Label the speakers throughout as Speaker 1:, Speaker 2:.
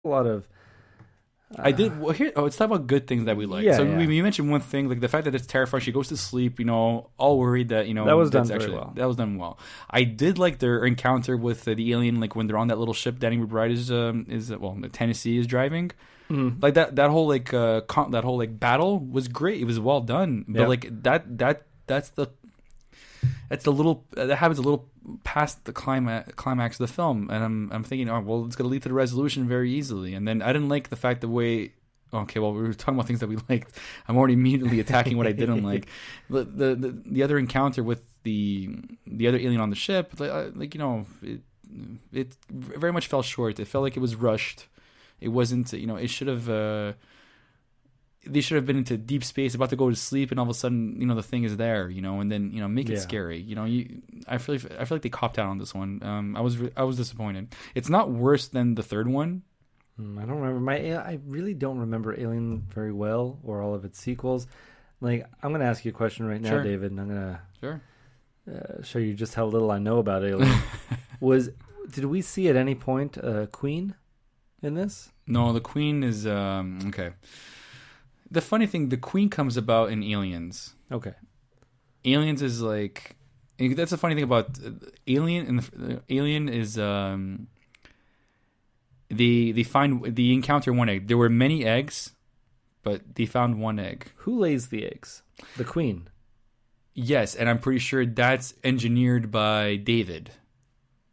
Speaker 1: a lot of
Speaker 2: I did. Well, here, let's talk about good things that we like.
Speaker 1: yeah,
Speaker 2: So
Speaker 1: yeah.
Speaker 2: we mentioned one thing, like the fact that it's terrifying. She goes to sleep, all worried that
Speaker 1: That was done
Speaker 2: that's
Speaker 1: very
Speaker 2: actually
Speaker 1: well.
Speaker 2: that was done well. I did like their encounter with the alien, like when they're on that little ship. Danny McBride Tennessee is driving.
Speaker 1: Mhm.
Speaker 2: Like that whole that whole like battle was great. It was well done, but
Speaker 1: Yeah.
Speaker 2: like that's the little that happens a little past the climax of the film, and I'm thinking, oh well, it's gonna lead to the resolution very easily. And then I didn't like the fact the way. Okay, well, we were talking about things that we liked. I'm already immediately attacking what I didn't like. The other encounter with the other alien on the ship, it very much fell short. It felt like it was rushed. It wasn't, it should have. They should have been into deep space, about to go to sleep, and all of a sudden, the thing is there, and then make it
Speaker 1: Yeah.
Speaker 2: scary. I feel like they copped out on this one. I was disappointed. It's not worse than the third one.
Speaker 1: I don't remember I really don't remember Alien very well or all of its sequels. Like, I'm going to ask you a question right now,
Speaker 2: Sure.
Speaker 1: David, and I'm going
Speaker 2: Sure.
Speaker 1: to show you just how little I know about Alien. Did we see at any point Queen in this?
Speaker 2: No, the Queen is okay. The funny thing, the Queen comes about in Aliens.
Speaker 1: Okay.
Speaker 2: Aliens is like that's the funny thing about Alien, and Alien is they encounter one egg. There were many eggs, but they found one egg.
Speaker 1: Who lays the eggs? The Queen.
Speaker 2: Yes, and I'm pretty sure that's engineered by David.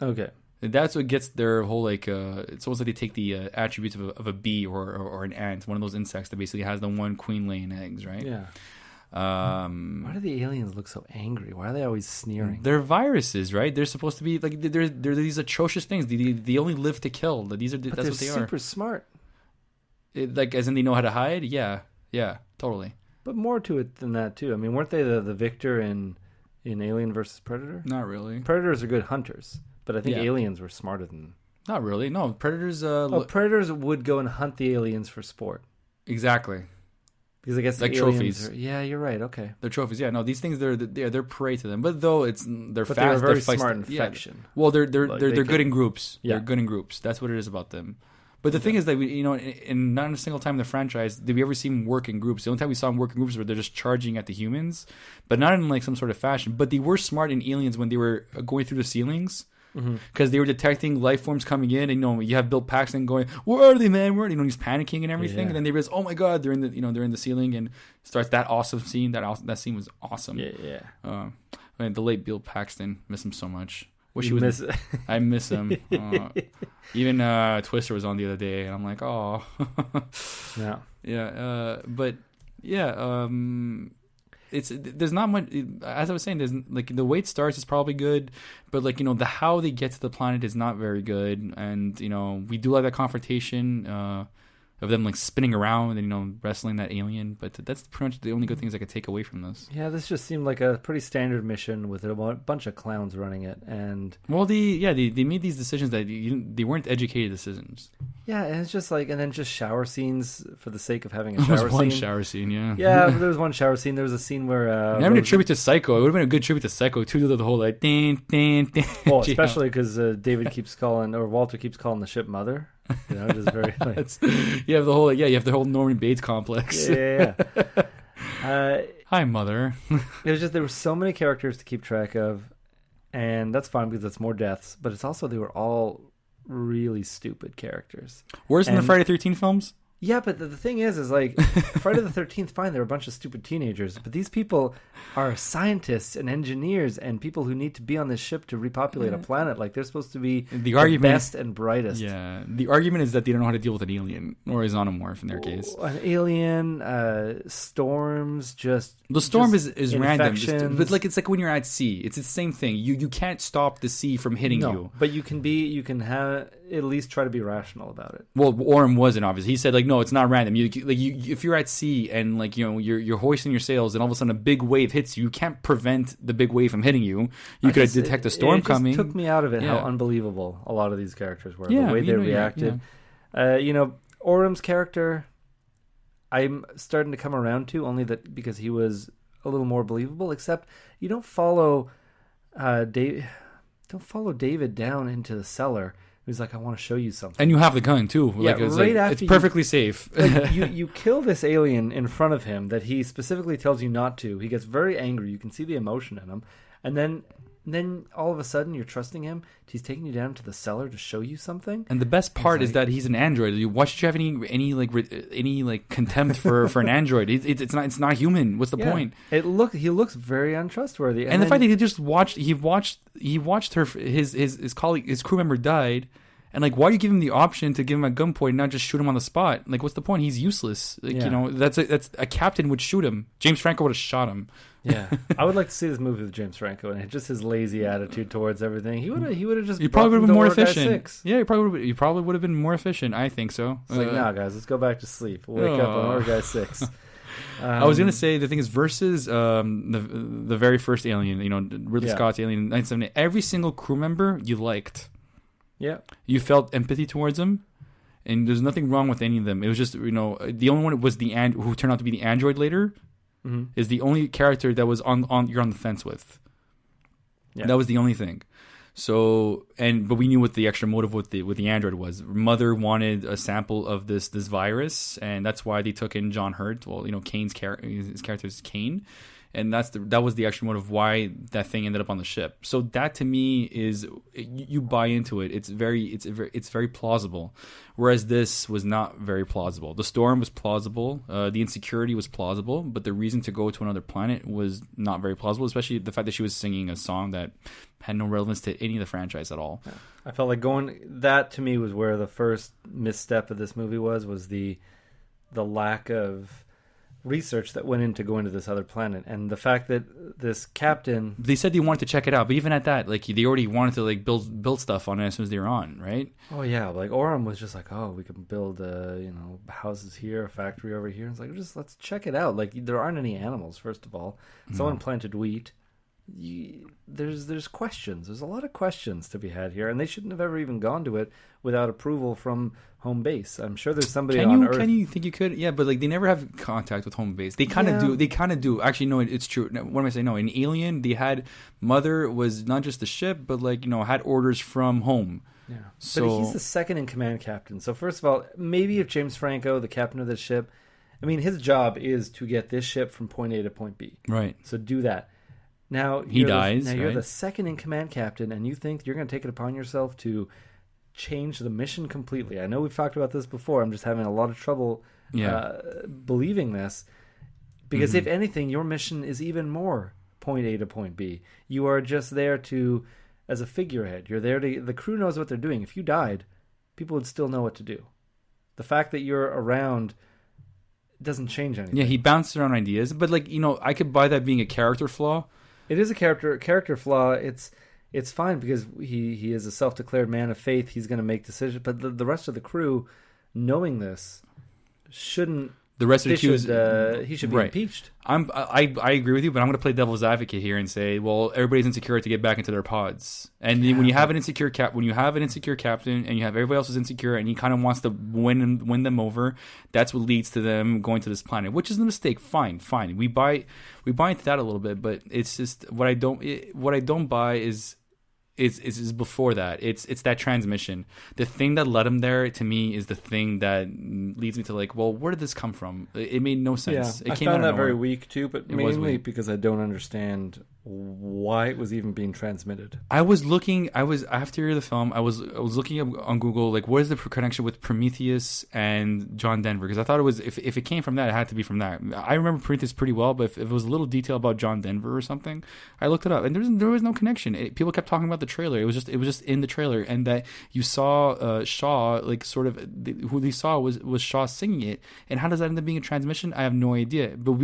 Speaker 1: Okay.
Speaker 2: That's what gets their whole like. It's almost like they take the attributes of a bee or an ant, one of those insects that basically has the one queen laying eggs, right?
Speaker 1: Yeah.
Speaker 2: Um,
Speaker 1: Why do the aliens look so angry? Why are they always sneering?
Speaker 2: They're viruses, right? They're supposed to be like they're these atrocious things. They only live to kill. These are
Speaker 1: But
Speaker 2: that's
Speaker 1: they're
Speaker 2: what they
Speaker 1: super
Speaker 2: are.
Speaker 1: smart.
Speaker 2: Like as in they know how to hide. Yeah, totally.
Speaker 1: But more to it than that too. I mean, weren't they the victor in Alien versus Predator?
Speaker 2: Not really.
Speaker 1: Predators are good hunters, but I think
Speaker 2: Yeah.
Speaker 1: aliens were smarter than.
Speaker 2: Not really. No, predators.
Speaker 1: Predators would go and hunt the aliens for sport
Speaker 2: Exactly.
Speaker 1: because I guess
Speaker 2: Like
Speaker 1: the aliens
Speaker 2: trophies.
Speaker 1: yeah, you're right. Okay,
Speaker 2: They're trophies. Yeah, no, these things they're prey to them. But though they're
Speaker 1: but
Speaker 2: fast,
Speaker 1: they were very
Speaker 2: they're feisty.
Speaker 1: smart in
Speaker 2: Yeah.
Speaker 1: fiction.
Speaker 2: Well,
Speaker 1: Like,
Speaker 2: they're
Speaker 1: they
Speaker 2: good
Speaker 1: could-
Speaker 2: in groups.
Speaker 1: Yeah.
Speaker 2: They're good in groups. That's what it is about them. But the thing is that in not a single time in the franchise did we ever see them work in groups. The only time we saw them work in groups where they're just charging at the humans, but not in like some sort of fashion. But they were smart in Aliens when they were going through the ceilings. Because they were detecting life forms coming in, and you have Bill Paxton going, "Where are they, man? Where are they?" He's panicking and everything,
Speaker 1: Yeah.
Speaker 2: and then they realize, "Oh my God, they're in the ceiling," and starts that awesome scene. That scene was awesome.
Speaker 1: Yeah.
Speaker 2: Man, the late Bill Paxton, miss him so much. Wish
Speaker 1: You
Speaker 2: he was.
Speaker 1: miss-
Speaker 2: I miss him. Even Twister was on the other day, and I'm like, oh,
Speaker 1: Yeah.
Speaker 2: yeah. But yeah, there's not much. As I was saying, there's like the way it starts is probably good, but like the how they get to the planet is not very good, and we do like that confrontation of them like spinning around and wrestling that alien, but that's pretty much the only good things I could take away from this.
Speaker 1: Yeah, this just seemed like a pretty standard mission with a bunch of clowns running it, and
Speaker 2: Well, they made these decisions that they weren't educated decisions.
Speaker 1: yeah, and it's just like, and then just shower scenes for the sake of having a
Speaker 2: There
Speaker 1: shower
Speaker 2: was one
Speaker 1: scene.
Speaker 2: shower scene, yeah.
Speaker 1: Yeah, but there was one shower scene. There was a scene where
Speaker 2: Having a tribute to Psycho, it would have been a good tribute to Psycho too. The whole like, ding, ding, ding.
Speaker 1: well, especially because David keeps calling, or Walter keeps calling the ship Mother. Just very like,
Speaker 2: You have the whole you have the whole Norman Bates complex.
Speaker 1: yeah.
Speaker 2: Hi, mother.
Speaker 1: It was just there were so many characters to keep track of, and that's fine because that's more deaths. But it's also they were all really stupid characters.
Speaker 2: Worse than the
Speaker 1: And-
Speaker 2: Friday 13 films.
Speaker 1: Yeah, but the thing is like Friday the 13th, fine, they're a bunch of stupid teenagers, but these people are scientists and engineers and people who need to be on this ship to repopulate a planet. Like they're supposed to be
Speaker 2: The argument-
Speaker 1: best and brightest.
Speaker 2: Yeah, the argument is that they don't know how to deal with an alien or a xenomorph in their case.
Speaker 1: An alien, storms, just
Speaker 2: The storm
Speaker 1: just
Speaker 2: is random,
Speaker 1: infections.
Speaker 2: but like it's like when you're at sea. It's the same thing. You can't stop the sea from hitting you.
Speaker 1: But you can have at least try to be rational about it.
Speaker 2: Well, Orm wasn't obviously. He said like, no, it's not random. You if you're at sea and like you're hoisting your sails and all of a sudden a big wave hits you, you can't prevent the big wave from hitting you. You could detect a storm
Speaker 1: it just
Speaker 2: coming.
Speaker 1: Took me out of it
Speaker 2: Yeah.
Speaker 1: how unbelievable a lot of these characters were.
Speaker 2: Yeah,
Speaker 1: the way
Speaker 2: you
Speaker 1: they
Speaker 2: know, yeah,
Speaker 1: reacted. Orm's character, I'm starting to come around to only that because he was a little more believable. Except you don't follow David down into the cellar He's like, I want to show you something.
Speaker 2: And you have the gun too.
Speaker 1: Yeah,
Speaker 2: like, it's
Speaker 1: right
Speaker 2: like,
Speaker 1: after
Speaker 2: it's perfectly safe.
Speaker 1: Like, you kill this alien in front of him that he specifically tells you not to. He gets very angry. You can see the emotion in him. And then all of a sudden you're trusting him. He's taking you down to the cellar to show you something.
Speaker 2: And the best part is that he's an android. Why should you have any contempt for an android? It's not human. What's the point?
Speaker 1: He looks very untrustworthy.
Speaker 2: And the fact that he watched his colleague, his crew member died. And like, why do you give him the option to give him a gunpoint and not just shoot him on the spot? Like, what's the point? He's useless. Like, that's a captain would shoot him. James Franco would have shot him.
Speaker 1: Yeah, I would like to see this movie with James Franco and just his lazy attitude towards everything. He would have just.
Speaker 2: You probably would have been more efficient. Yeah, you probably would have been more efficient. I think so.
Speaker 1: It's like, nah, guys, let's go back to sleep. We'll wake up on Order Guy 6.
Speaker 2: I was gonna say the thing is versus the very first Alien. Ridley Scott's Alien in 1970. Every single crew member you liked.
Speaker 1: Yeah,
Speaker 2: you felt empathy towards them, and there's nothing wrong with any of them. It was just the only one was who turned out to be the android later. Mm-hmm. Is the only character that was on you're on the fence with. Yeah. That was the only thing. So but we knew what the extra motive with the android was. Mother wanted a sample of this virus, and that's why they took in John Hurt. Well, his character is Kane. And that was the extra motive why that thing ended up on the ship. So that to me is you buy into it. It's very plausible, whereas this was not very plausible. The storm was plausible, the insecurity was plausible, but the reason to go to another planet was not very plausible. Especially the fact that she was singing a song that had no relevance to any of the franchise at all.
Speaker 1: I felt like that to me was where the first misstep of this movie was the lack of research that went into going to this other planet, and the fact that this captain,
Speaker 2: they said they wanted to check it out, but even at that, like, they already wanted to like build stuff on it as soon as they were on, right?
Speaker 1: Oh yeah, like Oram was just like, we can build houses here, a factory over here. It's like, let's check it out. Like, there aren't any animals, first of all. Someone planted wheat. There's questions. There's a lot of questions to be had here, and they shouldn't have ever even gone to it without approval from home base. I'm sure there's somebody on Earth.
Speaker 2: Can you think you could? Yeah, but like, they never have contact with home base. They kind of do. They kind of do. Actually, no, it's true. What am I saying? No, in Alien, they had Mother was not just the ship, but like, had orders from home.
Speaker 1: Yeah. So, but he's the second in command captain. So first of all, maybe if James Franco, the captain of the ship, his job is to get this ship from point A to point B.
Speaker 2: Right.
Speaker 1: So do that. Now
Speaker 2: he dies.
Speaker 1: You're the second in command captain, and you think you're going to take it upon yourself to change the mission completely. I know we've talked about this before. I'm just having a lot of trouble believing this, because if anything, your mission is even more point A to point B. You are just there as a figurehead. You're there the crew knows what they're doing. If you died, people would still know what to do. The fact that you're around doesn't change anything.
Speaker 2: Yeah, he bounced around ideas, but like, I could buy that being a character flaw.
Speaker 1: It is a character flaw. It's fine because he is a self-declared man of faith. He's going to make decisions, but the rest of the crew, knowing this, shouldn't. The rest of the crew he should be impeached.
Speaker 2: I agree with you, but I'm going to play devil's advocate here and say, well, everybody's insecure to get back into their pods, and when you have an insecure captain, and you have everybody else is insecure, and he kind of wants to win them over, that's what leads to them going to this planet, which is a mistake. Fine. We buy into that a little bit, but it's just what I don't buy is. It's before that. It's that transmission. The thing that led him there, to me, is the thing that leads me to like, well, where did this come from? It made no sense.
Speaker 1: Yeah,
Speaker 2: I
Speaker 1: found that very weak too, but mainly because I don't understand why it was even being transmitted.
Speaker 2: I was looking. After the film, I was looking up on Google, like, what is the connection with Prometheus and John Denver? Because I thought it was if it came from that, it had to be from that. I remember Prometheus pretty well, but if it was a little detail about John Denver or something, I looked it up, and there was no connection. People kept talking about the trailer. It was just in the trailer, and that you saw Shaw, like, sort of who they saw was Shaw singing it. And how does that end up being a transmission? I have no idea. But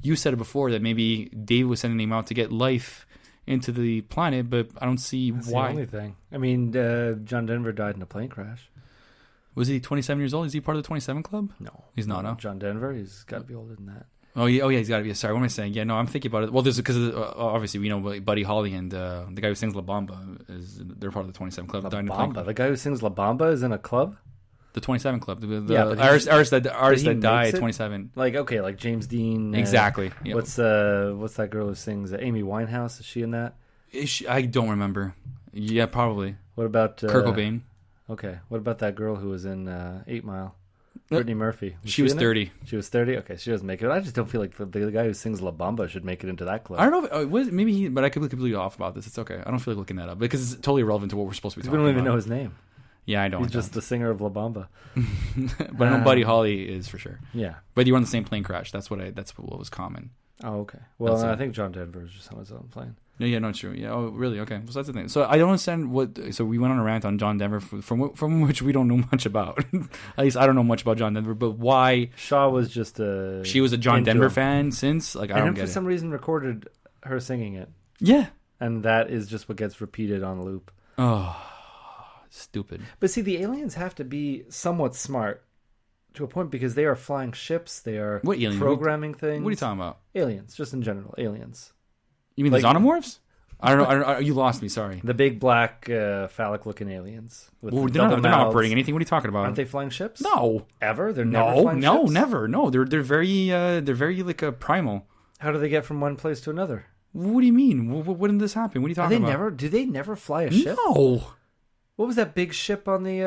Speaker 2: you said it before that maybe Dave was sending him out to get life into the planet, but I don't see
Speaker 1: That's
Speaker 2: why.
Speaker 1: The only thing. John Denver died in a plane crash.
Speaker 2: Was he 27 years old? Is he part of the 27 Club?
Speaker 1: No,
Speaker 2: he's not. No.
Speaker 1: John Denver, he's got to be older than that.
Speaker 2: Oh yeah, he's got to be. Sorry, what am I saying? Yeah, no, I'm thinking about it. Well, there's because obviously we know Buddy Holly and the guy who sings La Bamba they're part of the 27 Club.
Speaker 1: La Bamba, the guy who sings La Bamba is in a club.
Speaker 2: The 27 Club. The artist that died at 27.
Speaker 1: Like James Dean.
Speaker 2: Exactly.
Speaker 1: Yep. What's that girl who sings? Amy Winehouse, is she in that?
Speaker 2: I don't remember. Yeah, probably.
Speaker 1: What about
Speaker 2: Kurt Cobain?
Speaker 1: Okay. What about that girl who was in 8 Mile? Brittany Murphy.
Speaker 2: She was 30.
Speaker 1: She was 30? Okay, she doesn't make it. I just don't feel like the guy who sings La Bamba should make it into that club.
Speaker 2: I don't know. Maybe but I could be completely off about this. It's okay. I don't feel like looking that up because it's totally irrelevant to what we're supposed to be talking about.
Speaker 1: We don't even know his name.
Speaker 2: Yeah, I don't.
Speaker 1: He's just the singer of La Bamba.
Speaker 2: But I know Buddy Holly is for sure.
Speaker 1: Yeah.
Speaker 2: But you were on the same plane crash. That's what was common.
Speaker 1: Oh, okay. Well, I think John Denver is just on his own plane.
Speaker 2: Yeah, no, true. Yeah, oh, really? Okay, so that's the thing. So I don't understand what. So we went on a rant on John Denver from which we don't know much about. At least I don't know much about John Denver. But why?
Speaker 1: Shaw was just
Speaker 2: She was a John Denver fan since. Like I don't get it.
Speaker 1: And for some reason recorded her singing it.
Speaker 2: Yeah.
Speaker 1: And that is just what gets repeated on loop.
Speaker 2: Oh, stupid.
Speaker 1: But see, the aliens have to be somewhat smart to a point because they are flying ships. They are programming things.
Speaker 2: What are you talking about?
Speaker 1: Aliens, just in general, aliens.
Speaker 2: You mean the xenomorphs? I don't know. You lost me. Sorry.
Speaker 1: The big black phallic-looking aliens.
Speaker 2: Well, they're not operating anything. What are you talking about?
Speaker 1: Aren't they flying ships?
Speaker 2: No.
Speaker 1: Ever? They're never flying ships?
Speaker 2: Never. No, they're very like a primal.
Speaker 1: How do they get from one place to another?
Speaker 2: What do you mean? When did this happen? What are you talking about?
Speaker 1: Do they never fly a ship?
Speaker 2: No.
Speaker 1: What was that big ship on the?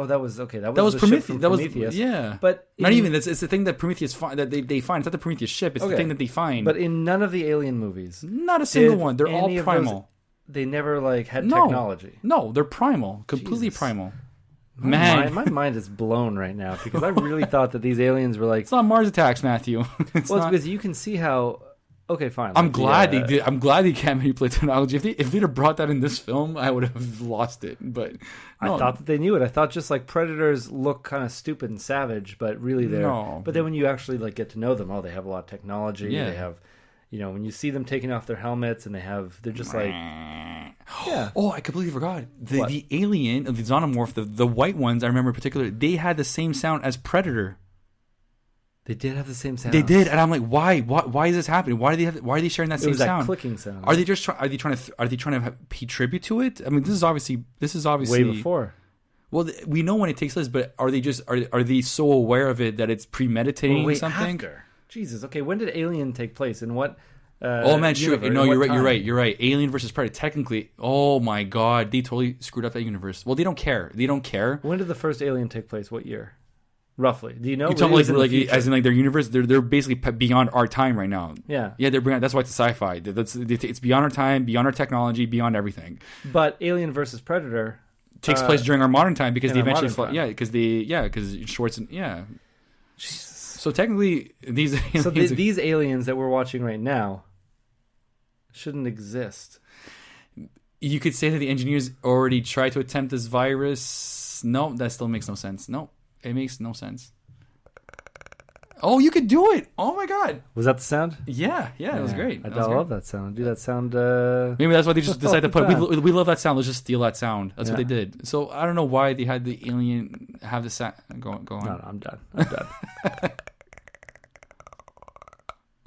Speaker 1: That was okay. That
Speaker 2: was
Speaker 1: the
Speaker 2: Prometheus.
Speaker 1: Ship from Prometheus.
Speaker 2: Yeah,
Speaker 1: but
Speaker 2: not even. It's the thing that Prometheus find that they find. It's not the Prometheus ship. It's the thing that they find.
Speaker 1: But in none of the alien movies,
Speaker 2: not a single one. They're all primal.
Speaker 1: They never had technology.
Speaker 2: No, they're primal. Completely primal.
Speaker 1: Man, my mind is blown right now because I really thought that these aliens were like.
Speaker 2: It's not Mars attacks, Matthew.
Speaker 1: It's because you can see how. Okay, fine.
Speaker 2: I'm glad they did. I'm glad they can't manipulate technology. If they'd have brought that in this film, I would have lost it. But no.
Speaker 1: I thought that they knew it. I thought just like predators look kind of stupid and savage, but really they're.
Speaker 2: No.
Speaker 1: But then when you actually get to know them, they have a lot of technology. Yeah. They have, when you see them taking off their helmets and they're just like. Yeah.
Speaker 2: Oh, I completely forgot. The alien, the xenomorph, the white ones. I remember in particular. They had the same sound as Predator.
Speaker 1: They did have the same sound.
Speaker 2: They did, and I'm like, why? Why is this happening? Why are they sharing that same sound?
Speaker 1: That clicking sound.
Speaker 2: Are they trying to pay tribute to it? I mean, this is obviously
Speaker 1: way before.
Speaker 2: Well, we know when it takes place, but are they so aware of it that it's premeditating something?
Speaker 1: After. Jesus. Okay, when did Alien take place? And what?
Speaker 2: Oh man, sure. No, you're right. You're right. Alien versus Predator. Technically, oh my god, they totally screwed up that universe. Well, they don't care.
Speaker 1: When did the first Alien take place? What year? Roughly, do you know?
Speaker 2: You're talking as in their universe. They're basically beyond our time right now.
Speaker 1: Yeah,
Speaker 2: they're beyond. That's why it's sci-fi. It's beyond our time, beyond our technology, beyond everything.
Speaker 1: But Alien versus Predator
Speaker 2: takes place during our modern time because they eventually fly. Yeah, because Schwartz and Jesus. So technically, these aliens
Speaker 1: these aliens that we're watching right now shouldn't exist.
Speaker 2: You could say that the engineers already tried to attempt this virus. No, that still makes no sense. No. It makes no sense. Oh, you could do it! Oh my god!
Speaker 1: Was that the sound?
Speaker 2: Yeah, it was great.
Speaker 1: I love that sound. Do that sound.
Speaker 2: Maybe that's why they just decided to put. We love that sound. Let's just steal that sound. That's what they did. So I don't know why they had the alien have the sound. Go on.
Speaker 1: No, I'm done.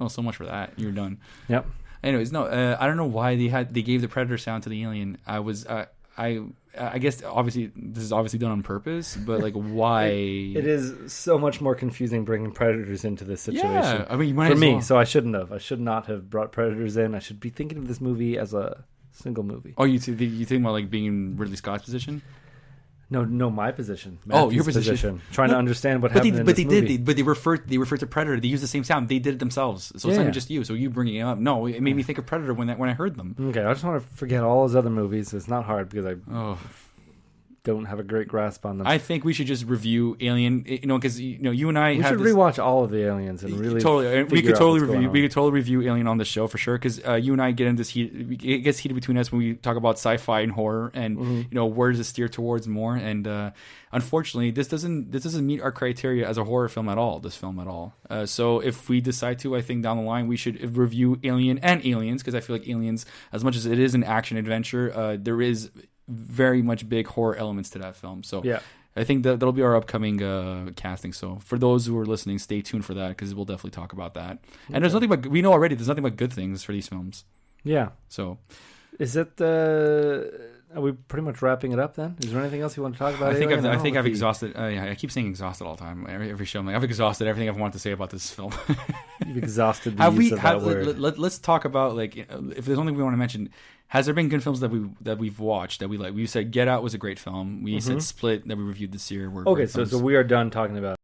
Speaker 2: Oh, so much for that. You're done.
Speaker 1: Yep.
Speaker 2: Anyways, no. I don't know why they gave the Predator sound to the alien. I guess obviously this is obviously done on purpose, but why?
Speaker 1: It is so much more confusing bringing predators into this situation.
Speaker 2: Yeah, I mean, you might
Speaker 1: for me. So I shouldn't have. I should not have brought predators in. I should be thinking of this movie as a single movie.
Speaker 2: Oh, you think about being in Ridley Scott's position?
Speaker 1: No, my position. Matthew's
Speaker 2: your position.
Speaker 1: Trying to understand what happened in this movie.
Speaker 2: They referred to Predator. They used the same sound. They did it themselves. So it's not just you. So you bringing it up. No, it made me think of Predator when I heard them.
Speaker 1: Okay, I just want to forget all his other movies. It's not hard because I don't have a great grasp on them.
Speaker 2: I think we should just review Alien. Because you and I
Speaker 1: should rewatch all of the Aliens and really
Speaker 2: we could totally review Alien on the show for sure. Because you and I get into this heat. It gets heated between us when we talk about sci-fi and horror, and where does it steer towards more? And unfortunately, this doesn't meet our criteria as a horror film at all. This film at all. So if we decide to, I think down the line we should review Alien and Aliens, because I feel like Aliens, as much as it is an action adventure, there is very much big horror elements to that film. So
Speaker 1: yeah,
Speaker 2: I think that'll be our upcoming casting. So for those who are listening, stay tuned for that, because we'll definitely talk about that. And there's nothing but, we know already, there's nothing but good things for these films.
Speaker 1: Yeah.
Speaker 2: So
Speaker 1: is it Are we pretty much wrapping it up then? Is there anything else you want to talk about?
Speaker 2: I think I've exhausted. I keep saying exhausted all the time. Every show, I'm like, I've exhausted everything I've wanted to say about this film.
Speaker 1: You've exhausted the use of that word.
Speaker 2: Let's talk about, like, if there's only we want to mention. Has there been good films that we've watched that we like? We said Get Out was a great film. We said Split that we reviewed this year.
Speaker 1: Okay, so we are done talking about